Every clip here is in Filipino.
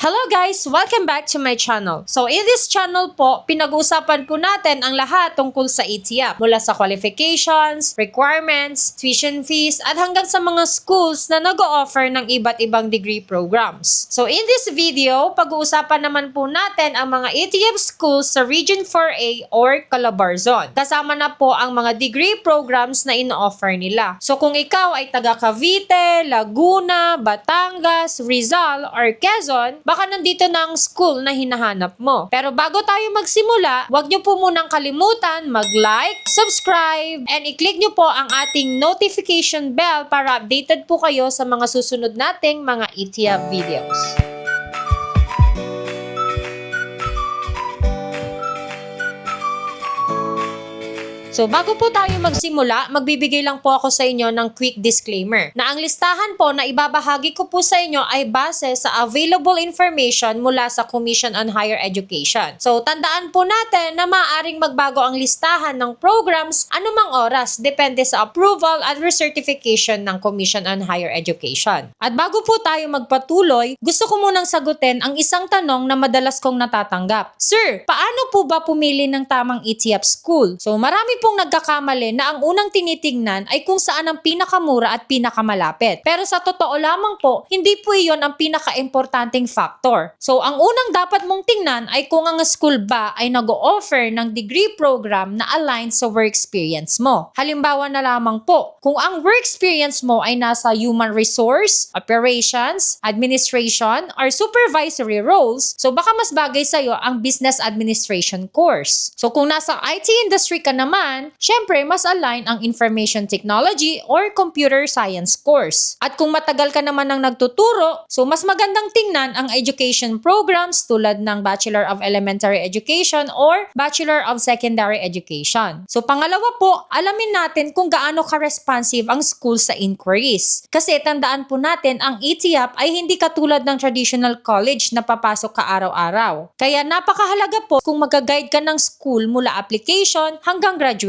Hello guys! Welcome back to my channel. So in this channel po, pinag-uusapan po natin ang lahat tungkol sa ETFP. Mula sa qualifications, requirements, tuition fees, at hanggang sa mga schools na nag-o-offer ng iba't ibang degree programs. So in this video, pag-uusapan naman po natin ang mga ETFP schools sa Region 4A or Calabarzon. Kasama na po ang mga degree programs na ino-offer nila. So kung ikaw ay taga Cavite, Laguna, Batangas, Rizal, or Quezon, baka nandito na ang school na hinahanap mo. Pero bago tayo magsimula, huwag nyo po munang kalimutan mag-like, subscribe, and i-click nyo po ang ating notification bell para updated po kayo sa mga susunod nating mga ETF videos. So bago po tayo magsimula, magbibigay lang po ako sa inyo ng quick disclaimer na ang listahan po na ibabahagi ko po sa inyo ay base sa available information mula sa Commission on Higher Education. So tandaan po natin na maaaring magbago ang listahan ng programs anumang oras depende sa approval at recertification ng Commission on Higher Education. At bago po tayo magpatuloy, gusto ko munang sagutin ang isang tanong na madalas kong natatanggap. Sir, paano po ba pumili ng tamang ETF school? So marami pong nagkakamali na ang unang tinitingnan ay kung saan ang pinakamura at pinakamalapit. Pero sa totoo lamang po, hindi po iyon ang pinaka-importanting factor. So ang unang dapat mong tingnan ay kung ang school ba ay nag-o-offer ng degree program na aligned sa work experience mo. Halimbawa na lamang po, kung ang work experience mo ay nasa human resource, operations, administration, or supervisory roles, so baka mas bagay sa'yo ang business administration course. So kung nasa IT industry ka naman, syempre mas align ang information technology or computer science course. At kung matagal ka naman ang nagtuturo, so mas magandang tingnan ang education programs tulad ng Bachelor of Elementary Education or Bachelor of Secondary Education. So pangalawa po, alamin natin kung gaano ka-responsive ang school sa inquiries. Kasi tandaan po natin, ang ETF ay hindi katulad ng traditional college na papasok ka araw-araw. Kaya napakahalaga po kung mag-guide ka ng school mula application hanggang graduation.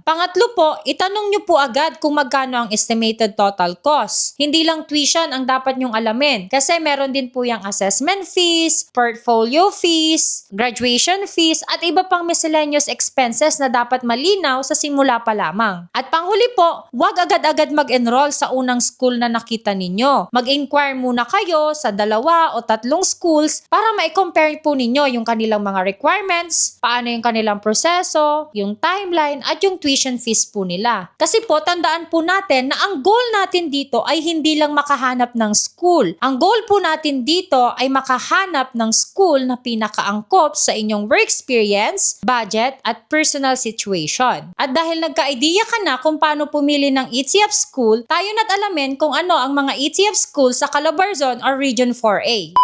Pangatlo po, itanong nyo po agad kung magkano ang estimated total cost. Hindi lang tuition ang dapat nyong alamin kasi meron din po yung assessment fees, portfolio fees, graduation fees, at iba pang miscellaneous expenses na dapat malinaw sa simula pa lamang. At panghuli po, huwag agad-agad mag-enroll sa unang school na nakita ninyo. Mag-inquire muna kayo sa 2 o 3 schools para ma-compare po ninyo yung kanilang mga requirements, paano yung kanilang proseso, yung timeline, at yung tuition fees po nila. Kasi po, tandaan po natin na ang goal natin dito ay hindi lang makahanap ng school. Ang goal po natin dito ay makahanap ng school na pinakaangkop sa inyong work experience, budget, at personal situation. At dahil nagka-idea ka na kung paano pumili ng ETF school, tayo na't alamin kung ano ang mga ETF school sa Calabarzon or Region 4A.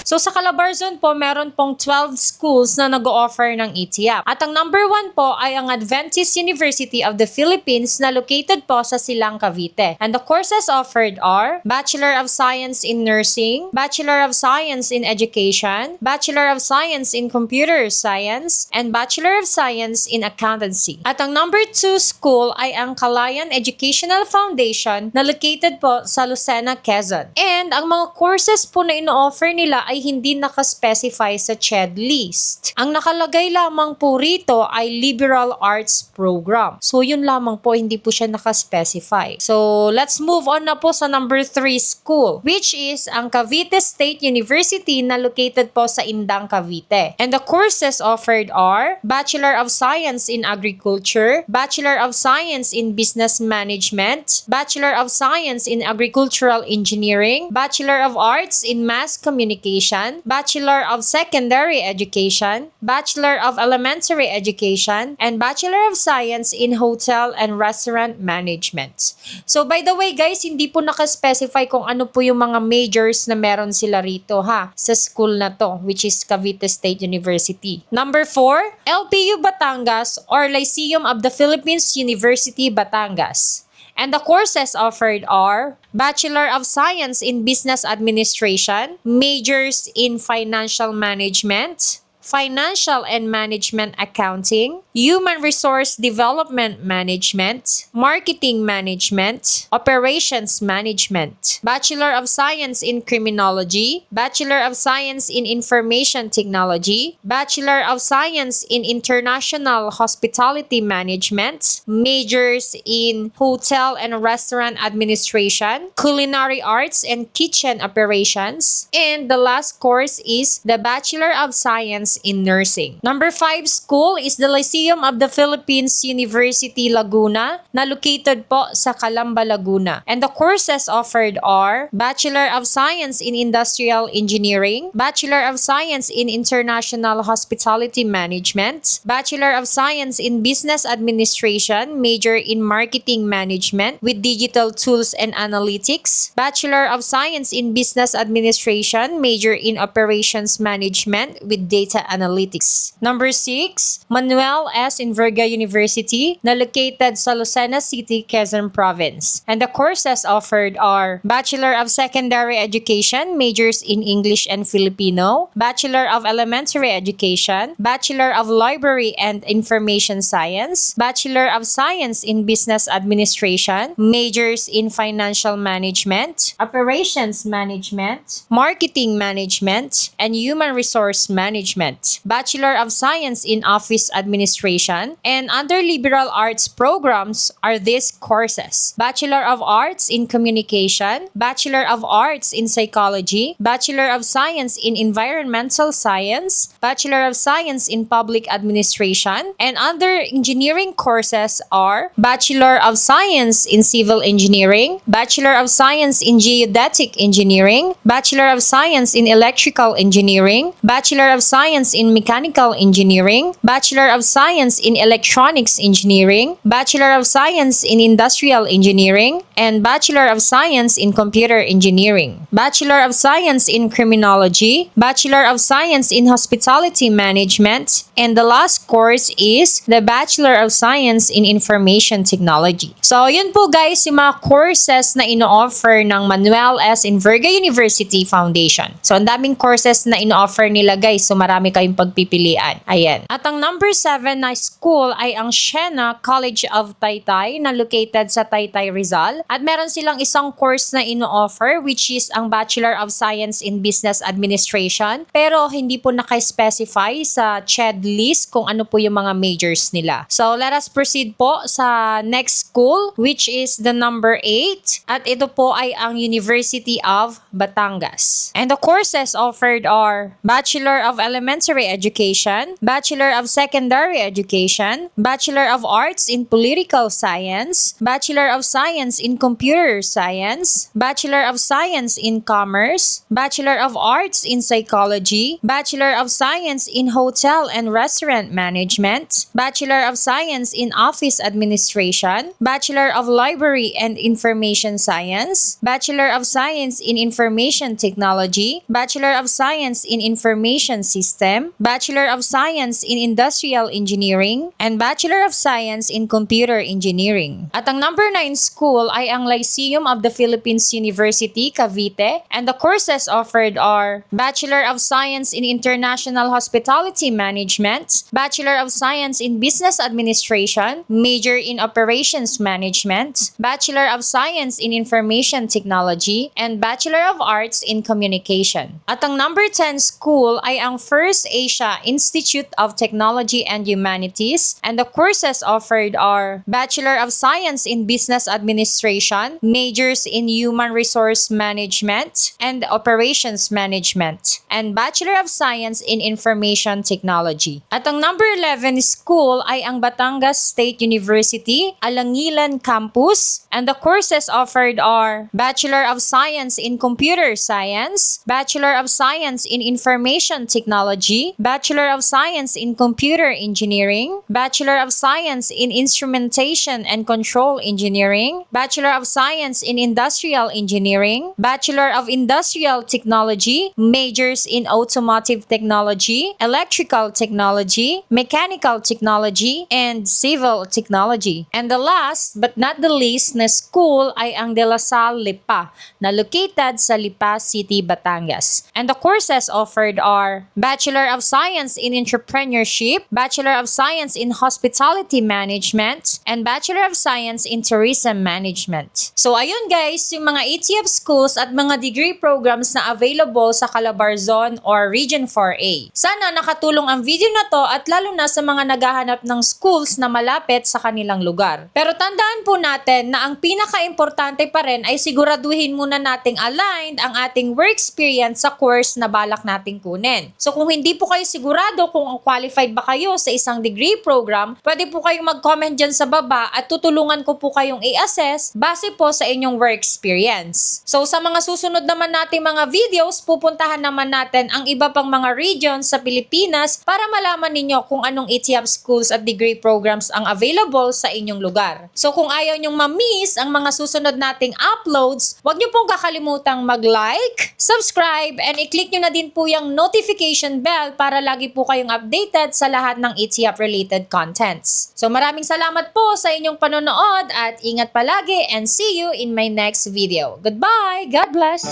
So sa Calabarzon po, meron pong 12 schools na nag-o-offer ng ETF. At ang number 1 po ay ang Adventist University of the Philippines na located po sa Silang, Cavite. And the courses offered are Bachelor of Science in Nursing, Bachelor of Science in Education, Bachelor of Science in Computer Science, and Bachelor of Science in Accountancy. At ang number 2 school ay ang Calayan Educational Foundation na located po sa Lucena, Quezon. And ang mga courses po na ino-offer nila ay hindi nakaspecify sa CHED list. Ang nakalagay lamang po rito ay Liberal Arts Program. So yun lamang po, hindi po siya nakaspecify. So let's move on na po sa number 3 school, which is ang Cavite State University na located po sa Indang, Cavite. And the courses offered are Bachelor of Science in Agriculture, Bachelor of Science in Business Management, Bachelor of Science in Agricultural Engineering, Bachelor of Arts in Mass Communication, Bachelor of Secondary Education, Bachelor of Elementary Education, and Bachelor of Science in Hotel and Restaurant Management. So by the way guys, hindi po nakaspecify kung ano po yung mga majors na meron sila rito sa school na to, which is Cavite State University. Number 4, LPU Batangas or Lyceum of the Philippines University, Batangas. And the courses offered are Bachelor of Science in Business Administration, majors in Financial Management, Financial and Management Accounting, Human Resource Development Management, Marketing Management, Operations Management, Bachelor of Science in Criminology, Bachelor of Science in Information Technology, Bachelor of Science in International Hospitality Management, majors in Hotel and Restaurant Administration, Culinary Arts and Kitchen Operations, and the last course is the Bachelor of Science in Nursing. Number 5 school is the Lyceum of the Philippines University Laguna na located po sa Calamba, Laguna. And the courses offered are Bachelor of Science in Industrial Engineering, Bachelor of Science in International Hospitality Management, Bachelor of Science in Business Administration, major in Marketing Management with Digital Tools and Analytics, Bachelor of Science in Business Administration, major in Operations Management with Data Analytics. Number 6, Manuel S. Enverga University na located sa Lucena City, Quezon Province. And the courses offered are Bachelor of Secondary Education, majors in English and Filipino, Bachelor of Elementary Education, Bachelor of Library and Information Science, Bachelor of Science in Business Administration, majors in Financial Management, Operations Management, Marketing Management, and Human Resource Management, Bachelor of Science in Office Administration, and under liberal arts programs are these courses: Bachelor of Arts in Communication, Bachelor of Arts in Psychology, Bachelor of Science in Environmental Science, Bachelor of Science in Public Administration, and under engineering courses are Bachelor of Science in Civil Engineering, Bachelor of Science in Geodetic Engineering, Bachelor of Science in Electrical Engineering, Bachelor of Science in Mechanical Engineering, Bachelor of Science in Electronics Engineering, Bachelor of Science in Industrial Engineering, and Bachelor of Science in Computer Engineering, Bachelor of Science in Criminology, Bachelor of Science in Hospitality Management, and the last course is the Bachelor of Science in Information Technology. So, yun po guys, yung mga courses na ino-offer ng Manuel S. Enverga University Foundation. So, ang daming courses na ino-offer nila guys. So, marami kayong pagpipilian. Ayan. At ang number 7 na school ay ang Siena College of Taytay na located sa Taytay, Rizal. At meron silang isang course na ino-offer which is ang Bachelor of Science in Business Administration. Pero hindi po naka-specify sa CHED list kung ano po yung mga majors nila. So, let us proceed po sa next school which is the number 8. At ito po ay ang University of Batangas. And the courses offered are Bachelor of Elementary Education, Bachelor of Secondary Education, Bachelor of Arts in Political Science, Bachelor of Science in Computer Science, Bachelor of Science in Commerce, Bachelor of Arts in Psychology, Bachelor of Science in Hotel and Restaurant Management, Bachelor of Science in Office Administration, Bachelor of Library and Information Science, Bachelor of Science in Information Technology, Bachelor of Science in Information System, Bachelor of Science in Industrial Engineering, and Bachelor of Science in Computer Engineering. At ang number 9 school ay ang Lyceum of the Philippines University, Cavite, and the courses offered are Bachelor of Science in International Hospitality Management, Bachelor of Science in Business Administration, major in Operations Management, Bachelor of Science in Information Technology, and Bachelor of Arts in Communication. At ang number 10 school ay ang First Asia Institute of Technology and Humanities, and the courses offered are Bachelor of Science in Business Administration, majors in Human Resource Management and Operations Management, and Bachelor of Science in Information Technology. At ang number 11 school ay ang Batangas State University, Alangilan Campus, and the courses offered are Bachelor of Science in Computer Science, Bachelor of Science in Information Technology, Bachelor of Science in Computer Engineering, Bachelor of Science in Instrumentation and Control Engineering, Bachelor of Science in Industrial Engineering, Bachelor of Industrial Technology, majors in Automotive Technology, Electrical Technology, Mechanical Technology, and Civil Technology. And the last but not the least na school ay ang De La Salle Lipa na located sa Lipa City, Batangas. And the courses offered are Bachelor Bachelor of Science in Entrepreneurship, Bachelor of Science in Hospitality Management, and Bachelor of Science in Tourism Management. So ayun guys, yung mga ATF schools at mga degree programs na available sa Calabarzon or Region 4A. Sana nakatulong ang video na to at lalo na sa mga naghahanap ng schools na malapit sa kanilang lugar. Pero tandaan po natin na ang pinaka-importante pa rin ay siguraduhin muna nating aligned ang ating work experience sa course na balak nating kunin. So kung hindi po kayo sigurado kung qualified ba kayo sa isang degree program, pwede po kayong mag-comment dyan sa baba at tutulungan ko po kayong i-assess base po sa inyong work experience. So sa mga susunod naman nating mga videos, pupuntahan naman natin ang iba pang mga regions sa Pilipinas para malaman ninyo kung anong ATF schools at degree programs ang available sa inyong lugar. So kung ayaw nyong ma-miss ang mga susunod nating uploads, huwag nyo pong kakalimutang mag-like, subscribe, and i-click nyo na din po yung notification bell para lagi po kayong updated sa lahat ng ATF related contents. So maraming salamat po sa inyong panonood at ingat palagi and see you in my next video. Goodbye! God bless!